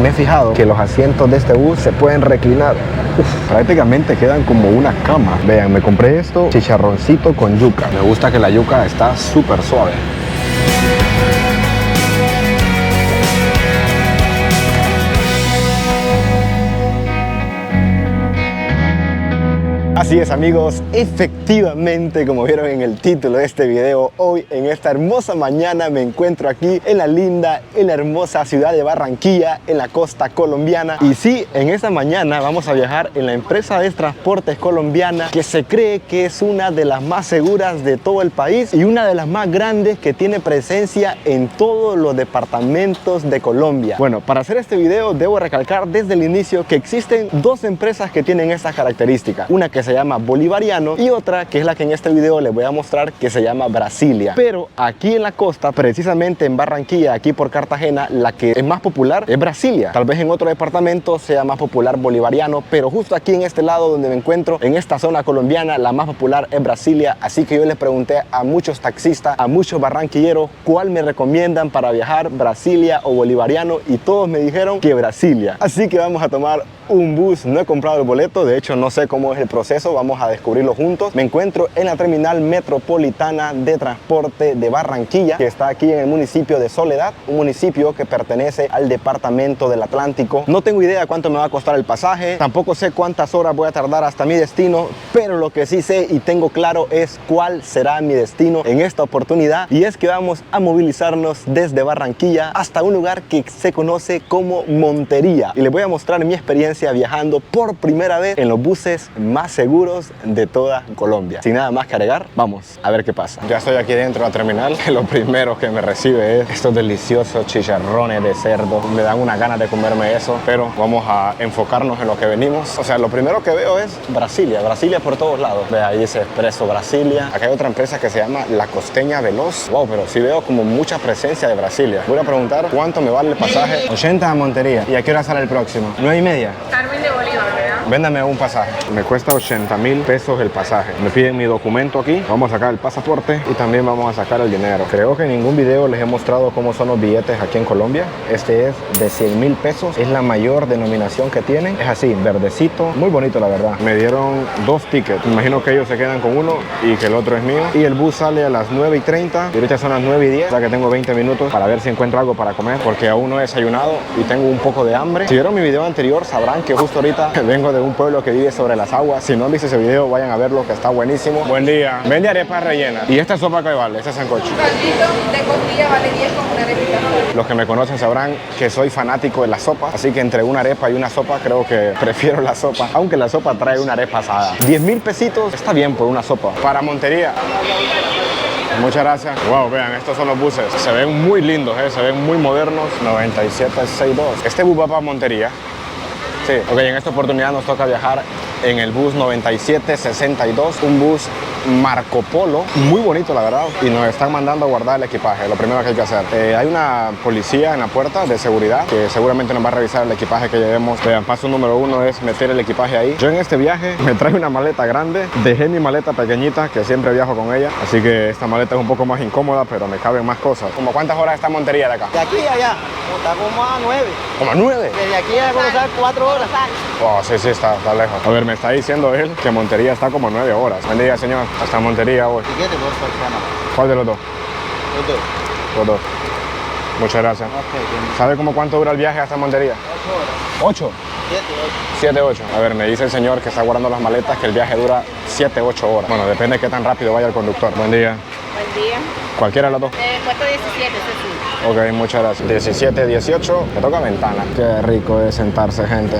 me he fijado que los asientos de este bus se pueden reclinar. Prácticamente quedan como una cama. Vean, me compré esto, chicharroncito con yuca. Me gusta que la yuca está súper suave. Así es, amigos, efectivamente, como vieron en el título de este video, hoy en esta hermosa mañana me encuentro aquí en la linda, en la hermosa ciudad de Barranquilla, en la costa colombiana. Y sí, en esta mañana vamos a viajar en la empresa de transportes colombiana, que se cree que es una de las más seguras de todo el país y una de las más grandes que tiene presencia en todos los departamentos de Colombia. Bueno, para hacer este video debo recalcar desde el inicio que existen dos empresas que tienen estas características. Una que se llama Bolivariano y otra que es la que en este video les voy a mostrar, que se llama Brasilia. Pero aquí en la costa, precisamente en Barranquilla, aquí por Cartagena, la que es más popular es Brasilia. Tal vez en otro departamento sea más popular Bolivariano, pero justo aquí en este lado donde me encuentro, en esta zona colombiana, la más popular es Brasilia. Así que yo les pregunté a muchos taxistas, a muchos barranquilleros, cuál me recomiendan para viajar, Brasilia o Bolivariano, y todos me dijeron que Brasilia. Así que vamos a tomar un bus. No he comprado el boleto, de hecho no sé cómo es el proceso, vamos a descubrirlo juntos. Me encuentro en la terminal metropolitana de transporte de Barranquilla, que está aquí en el municipio de Soledad, un municipio que pertenece al departamento del Atlántico. No tengo idea cuánto me va a costar el pasaje, tampoco sé cuántas horas voy a tardar hasta mi destino, pero lo que sí sé y tengo claro es cuál será mi destino en esta oportunidad, y es que vamos a movilizarnos desde Barranquilla hasta un lugar que se conoce como Montería, y les voy a mostrar mi experiencia viajando por primera vez en los buses más seguros de toda Colombia. Sin nada más que agregar, vamos a ver qué pasa. Ya estoy aquí dentro de la terminal. Lo primero que me recibe es estos deliciosos chicharrones de cerdo. Me dan una ganas de comerme eso, pero vamos a enfocarnos en lo que venimos. O sea, lo primero que veo es Brasilia. Brasilia por todos lados. Ve, ahí dice Expreso Brasilia. Acá hay otra empresa que se llama La Costeña Veloz. Wow, pero sí veo como mucha presencia de Brasilia. Voy a preguntar cuánto me vale el pasaje. 80 a Montería. ¿Y a qué hora sale el próximo? 9:30. Carmen de Bolívar, ¿verdad? Véndame un pasaje. Me cuesta 80.000 pesos el pasaje. Me piden mi documento aquí. Vamos a sacar el pasaporte y también vamos a sacar el dinero. Creo que en ningún video les he mostrado cómo son los billetes aquí en Colombia. Este es de 100.000 pesos. Es la mayor denominación que tienen. Es así, verdecito. Muy bonito, la verdad. Me dieron 2 tickets. Me imagino que ellos se quedan con uno y que el otro es mío. Y el bus sale a las 9:30. Y ahorita son las 9:10. O sea que tengo 20 minutos para ver si encuentro algo para comer, porque aún no he desayunado y tengo un poco de hambre. Si vieron mi video anterior, sabrán que justo ahorita vengo de un pueblo que vive sobre las aguas. Si no han visto ese video, vayan a verlo, que está buenísimo. Buen día. Vende arepas rellenas. ¿Y esta sopa qué vale? Ese sancocho. Un caldito de costilla vale 10 con una arepita. Los que me conocen sabrán que soy fanático de la sopa, así que entre una arepa y una sopa creo que prefiero la sopa, aunque la sopa trae una arepa asada. 10.000 pesitos está bien por una sopa. Para Montería. Muchas gracias. Wow, vean, estos son los buses. Se ven muy lindos, se ven muy modernos. 9762. Este bus va para Montería. Sí, ok, en esta oportunidad nos toca viajar en el bus 9762, un bus Marco Polo, muy bonito la verdad, y nos están mandando a guardar el equipaje, lo primero que hay que hacer. Hay una policía en la puerta de seguridad que seguramente nos va a revisar el equipaje que llevemos. Vean, paso número 1 es meter el equipaje ahí. Yo en este viaje me traje una maleta grande, dejé mi maleta pequeñita, que siempre viajo con ella, así que esta maleta es un poco más incómoda, pero me caben más cosas. ¿Como cuántas horas está Montería de acá? De aquí a allá, está como a 9. ¿Como a 9? Desde aquí a cruzar 4 horas. Oh, sí, está lejos. A ver, me está diciendo él que Montería está como 9 horas. Buen día, señor. Hasta Montería hoy. Si quieres, por persona. ¿Cuál de los dos? Los dos. Los dos. Muchas gracias. Ok, ¿Sabe cómo cuánto dura el viaje hasta Montería? 8 horas. 8. 7, 8. 7, 8. A ver, me dice el señor que está guardando las maletas que el viaje dura 7, 8 horas. Bueno, depende de qué tan rápido vaya el conductor. Buen día. Buen día. ¿Cualquiera de las dos? Puesto 17, eso sí. Ok, muchas gracias. 17, 18, me toca ventana. Qué rico es sentarse, gente.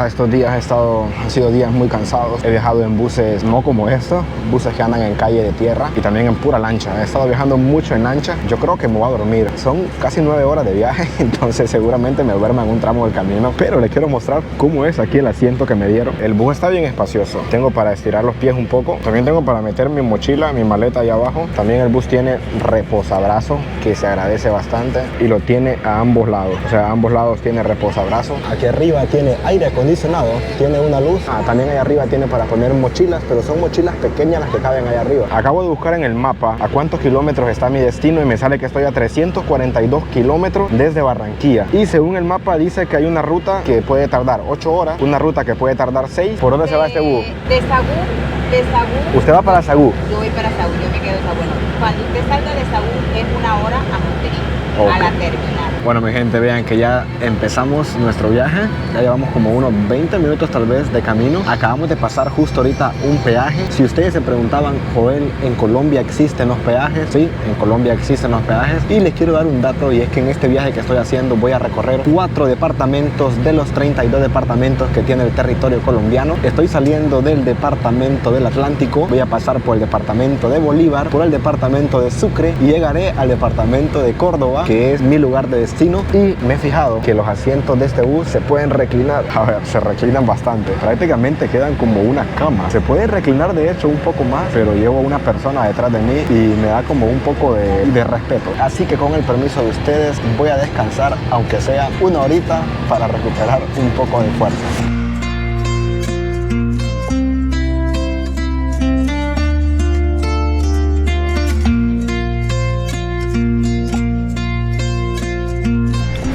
Estos días han sido días muy cansados. He viajado en buses no como estos, buses que andan en calle de tierra y también en pura lancha. He estado viajando mucho en lancha. Yo creo que me voy a dormir. Son casi 9 horas de viaje, entonces seguramente me duerma en un tramo del camino. Pero les quiero mostrar cómo es aquí el asiento que me dieron. El bus está bien espacioso. Tengo para estirar los pies un poco. También tengo para meter mi mochila, mi maleta ahí abajo. También el bus tiene reposabrazo, que se agradece bastante. gente, y lo tiene a ambos lados. O sea, a ambos lados tiene reposabrazos. Aquí arriba tiene aire acondicionado, tiene una luz. También ahí arriba tiene para poner mochilas, pero son mochilas pequeñas las que caben ahí arriba. Acabo de buscar en el mapa a cuántos kilómetros está mi destino y me sale que estoy a 342 kilómetros desde Barranquilla. Y según el mapa dice que hay una ruta que puede tardar 8 horas, una ruta que puede tardar 6. ¿Por dónde se va este bus? De Sagún. ¿Usted va para Sagú? Yo voy para Sagún, yo me quedo en Sagún. Bueno, cuando usted salga de Sagún es 1 hora a Montería, a la terminal. Bueno, mi gente, vean que ya empezamos nuestro viaje. Ya llevamos como unos 20 minutos tal vez de camino. Acabamos de pasar justo ahorita un peaje. Si ustedes se preguntaban, Joel, ¿en Colombia existen los peajes? Sí, en Colombia existen los peajes. Y les quiero dar un dato, y es que en este viaje que estoy haciendo voy a recorrer 4 departamentos de los 32 departamentos que tiene el territorio colombiano. Estoy saliendo del departamento del Atlántico, voy a pasar por el departamento de Bolívar, por el departamento de Sucre y llegaré al departamento de Córdoba, que es mi lugar de destino. Y me he fijado que los asientos de este bus se pueden reclinar. A ver, se reclinan bastante, prácticamente quedan como una cama. Se puede reclinar de hecho un poco más, pero llevo una persona detrás de mí y me da como un poco de respeto. Así que con el permiso de ustedes voy a descansar, aunque sea 1 horita, para recuperar un poco de fuerza.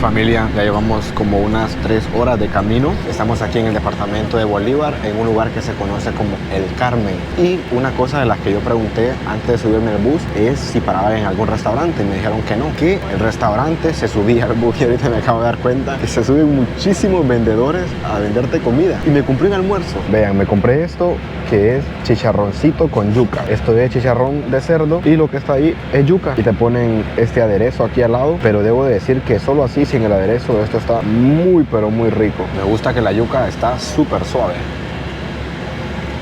Familia, ya llevamos como unas 3 horas de camino. Estamos aquí en el departamento de Bolívar, en un lugar que se conoce como El Carmen. Y una cosa de las que yo pregunté antes de subirme al bus es si paraba en algún restaurante. Me dijeron que no, que el restaurante se subía al bus. Y ahorita me acabo de dar cuenta que se suben muchísimos vendedores a venderte comida. Y me compré un almuerzo. Vean, me compré esto que es chicharroncito con yuca. Esto es chicharrón de cerdo y lo que está ahí es yuca. Y te ponen este aderezo aquí al lado, pero debo de decir que solo así, sin el aderezo, esto está muy pero muy rico. Me gusta que la yuca está súper suave.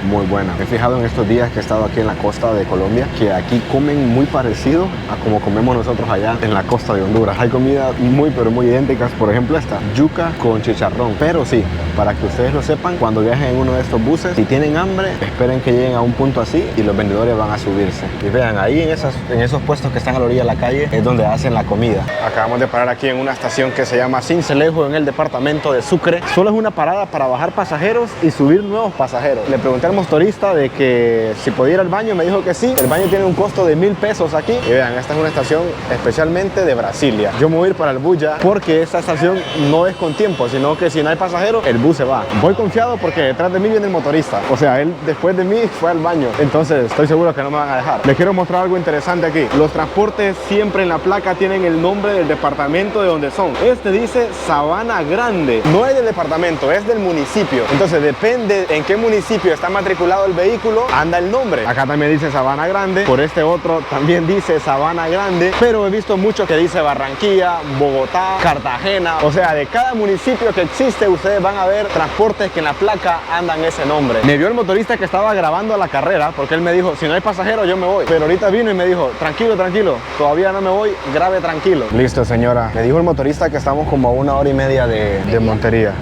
Muy buena. Me he fijado en estos días que he estado aquí en la costa de Colombia que aquí comen muy parecido a como comemos nosotros allá en la costa de Honduras. Hay comidas muy pero muy idénticas. Por ejemplo, esta yuca con chicharrón. Pero sí, para que ustedes lo sepan, cuando viajen en uno de estos buses, si tienen hambre, esperen que lleguen a un punto así y los vendedores van a subirse. Y vean, ahí en esos puestos que están a la orilla de la calle es donde hacen la comida. Acabamos de parar aquí en una estación que se llama Sincelejo, en el departamento de Sucre. Solo es una parada para bajar pasajeros y subir nuevos pasajeros. Le pregunté al motorista de que si podía ir al baño, me dijo que sí. El baño tiene un costo de 1000 pesos aquí. Y vean, esta es una estación especialmente de Brasilia. Yo me voy a ir para el bus ya, porque esta estación no es con tiempo, sino que si no hay pasajeros, el bus se va. Voy confiado porque detrás de mí viene el motorista. O sea, él después de mí fue al baño. Entonces estoy seguro que no me van a dejar. Les quiero mostrar algo interesante aquí. Los transportes siempre en la placa tienen el nombre del departamento de donde son. Este dice Sabana Grande. No es del departamento, es del municipio. Entonces depende en qué municipio está matriculado el vehículo, anda el nombre. Acá también dice Sabana Grande. Por este otro también dice Sabana Grande. Pero he visto mucho que dice Barranquilla, Bogotá, Cartagena. O sea, de cada municipio que existe, ustedes van a ver transportes que en la placa andan ese nombre. Me vio el motorista que estaba grabando la carrera, porque él me dijo, si no hay pasajeros yo me voy. Pero ahorita vino y me dijo, tranquilo, tranquilo, todavía no me voy, grabe tranquilo. Listo, señora. Me dijo el motorista que estamos como a 1 hora y media de Montería.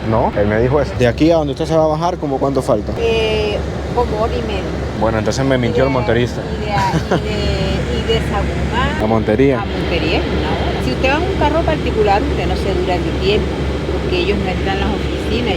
No. ¿No? Él me dijo eso. De aquí a donde usted se va a bajar, ¿como cuánto falta? Como 1 hora y media. Bueno, entonces me mintió el motorista. Y de Sagún ¿A Montería? a Montería es 1 hora. Si usted va en un carro particular, usted no se dura ni tiempo, porque ellos no están en las oficinas.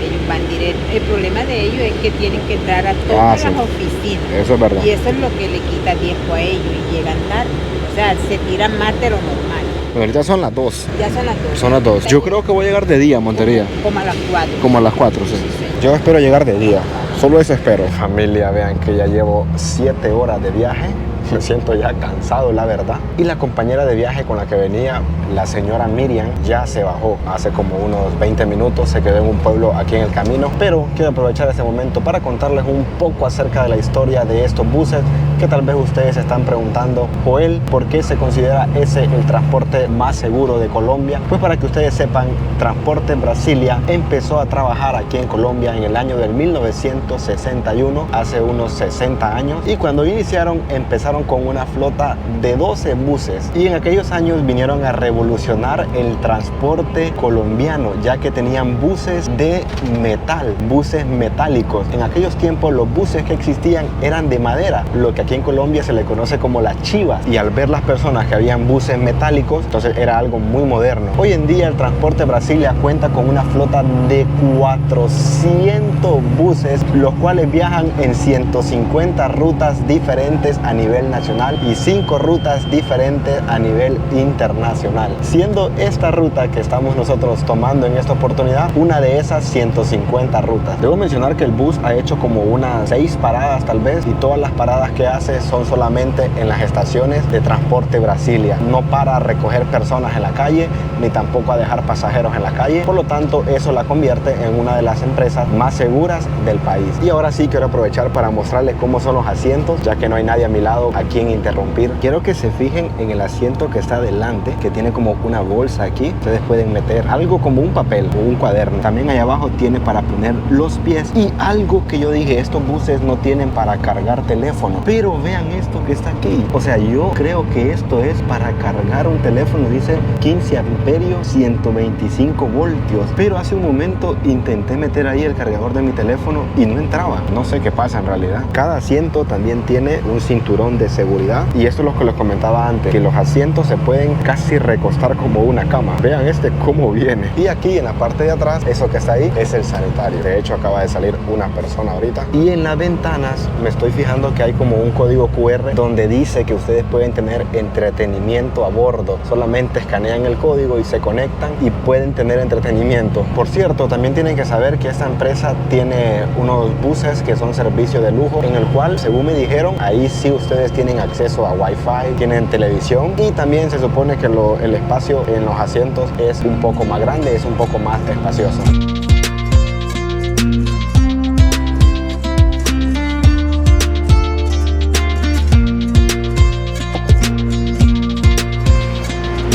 Ellos van directo. El problema de ellos es que tienen que entrar a todas las oficinas. Eso es verdad. Y eso es lo que le quita tiempo a ellos y llegan tarde. O sea, se tiran más de lo normal. Pero ahorita son las 2. Ya son las 2. Son las 2. Yo creo que voy a llegar de día a Montería. Como a las 4. Como a las 4, sí. Yo espero llegar de día. Solo eso espero. Familia, vean que ya llevo 7 horas de viaje. Me siento ya cansado, la verdad. Y la compañera de viaje con la que venía, la señora Miriam, ya se bajó hace como unos 20 minutos. Se quedó en un pueblo aquí en el camino. Pero quiero aprovechar este momento para contarles un poco acerca de la historia de estos buses, que tal vez ustedes se están preguntando, Joel, ¿por qué se considera ese el transporte más seguro de Colombia? Pues para que ustedes sepan, Transporte Brasilia empezó a trabajar aquí en Colombia en el año del 1961, hace unos 60 años. Y cuando iniciaron, empezaron comenzaron con una flota de 12 buses y en aquellos años vinieron a revolucionar el transporte colombiano, ya que tenían buses de metal, buses metálicos. En aquellos tiempos los buses que existían eran de madera, lo que aquí en Colombia se le conoce como las chivas, y al ver las personas que habían buses metálicos, entonces era algo muy moderno. Hoy en día el transporte Brasilia cuenta con una flota de 400 buses, los cuales viajan en 150 rutas diferentes a nivel nacional y 5 rutas diferentes a nivel internacional, siendo esta ruta que estamos nosotros tomando en esta oportunidad una de esas 150 rutas. Debo mencionar que el bus ha hecho como unas 6 paradas tal vez, y todas las paradas que hace son solamente en las estaciones de transporte Brasilia. No para a recoger personas en la calle ni tampoco a dejar pasajeros en la calle, por lo tanto eso la convierte en una de las empresas más seguras del país. Y ahora sí quiero aprovechar para mostrarles cómo son los asientos, ya que no hay nadie a mi lado a quien interrumpir. Quiero que se fijen en el asiento que está delante, que tiene como una bolsa aquí. Ustedes pueden meter algo como un papel o un cuaderno. También ahí abajo tiene para poner los pies, y algo que yo dije, estos buses no tienen para cargar teléfono, pero vean esto que está aquí. O sea, yo creo que esto es para cargar un teléfono. Dice 15 amperios, 125 voltios, pero hace un momento intenté meter ahí el cargador de mi teléfono y no entraba. No sé qué pasa en realidad. Cada asiento también tiene un cinturón de seguridad, y esto es lo que les comentaba antes, que los asientos se pueden casi recostar como una cama. Vean este cómo viene. Y aquí en la parte de atrás, eso que está ahí es el sanitario. De hecho acaba de salir una persona ahorita. Y en las ventanas me estoy fijando que hay como un código QR donde dice que ustedes pueden tener entretenimiento a bordo. Solamente escanean el código y se conectan y pueden tener entretenimiento. Por cierto, también tienen que saber que esta empresa tiene unos buses que son servicio de lujo, en el cual, según me dijeron, ahí sí ustedes tienen acceso a Wi-Fi, tienen televisión, y también se supone que el espacio en los asientos es un poco más grande, es un poco más espacioso.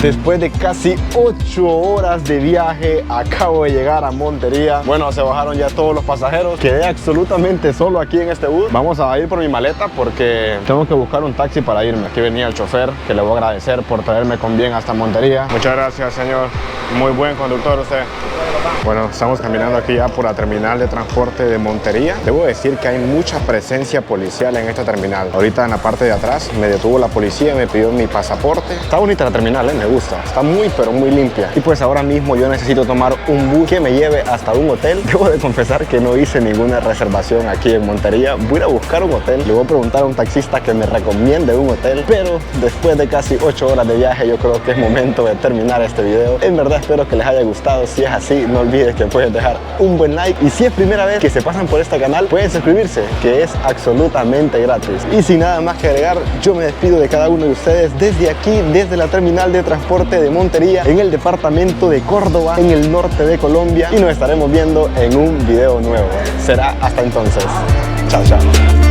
Después de casi 8 horas de viaje, acabo de llegar a Montería. Bueno, se bajaron ya todos los pasajeros. Quedé absolutamente solo aquí en este bus. Vamos a ir por mi maleta porque tengo que buscar un taxi para irme. Aquí venía el chofer, que le voy a agradecer por traerme con bien hasta Montería. Muchas gracias, señor. Muy buen conductor usted. Bueno, estamos caminando aquí ya por la terminal de transporte de Montería. Debo decir que hay mucha presencia policial en esta terminal. Ahorita en la parte de atrás me detuvo la policía, me pidió mi pasaporte. Está bonita la terminal, me gusta. Está muy, pero muy limpia. Y pues ahora mismo yo necesito tomar un bus que me lleve hasta un hotel. Debo de confesar que no hice ninguna reservación aquí en Montería. Voy a ir a buscar un hotel. Le voy a preguntar a un taxista que me recomiende un hotel. Pero después de casi 8 horas de viaje, yo creo que es momento de terminar este video. En verdad espero que les haya gustado. Si es así, no olvides que pueden dejar un buen like, y si es primera vez que se pasan por este canal, pueden suscribirse, que es absolutamente gratis. Y sin nada más que agregar, yo me despido de cada uno de ustedes desde aquí, desde la terminal de transporte de Montería, en el departamento de Córdoba, en el norte de Colombia, y nos estaremos viendo en un video nuevo. Será hasta entonces. Chao, chao.